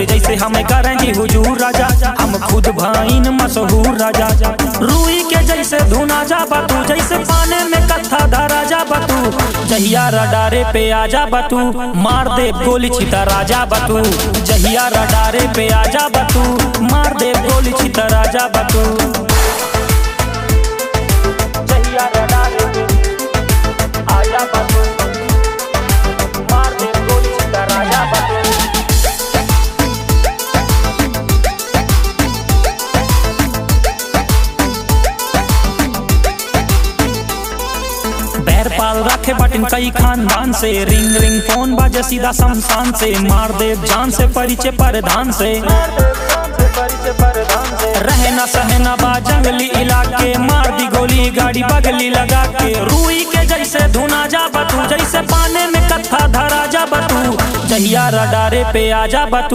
तोरे जैसे हमें करेंगे हुजूर राजा, हम खुद भाईन मशहूर राजा। रूई के जैसे धुना जा बतू, जैसे पाने में कत्था धरा जा बतू, जहिया रडारे पे आजा बतू, मार दे गोली छिता राजा बतू, जहिया रडारे पे आजा बतू, मार दे गोली छिता राजा बतू, जहिया रडारे पे आजा बतू, मार दे गोली छिता राजा बतू। बैर पाल रखे बटन कई खानदान से, रिंग रिंग फोन बाजे सीधा शमशान से, मार दे जान से परिचय परधान से, रहना सहना बा जंगली इलाके, मार दी गोली गाड़ी बगली लगा के, रूई के जैसे धुना जा बतू, जैसे पाने में कत्था धरा जा बतू, जहिया रडारे पे आजा बतू।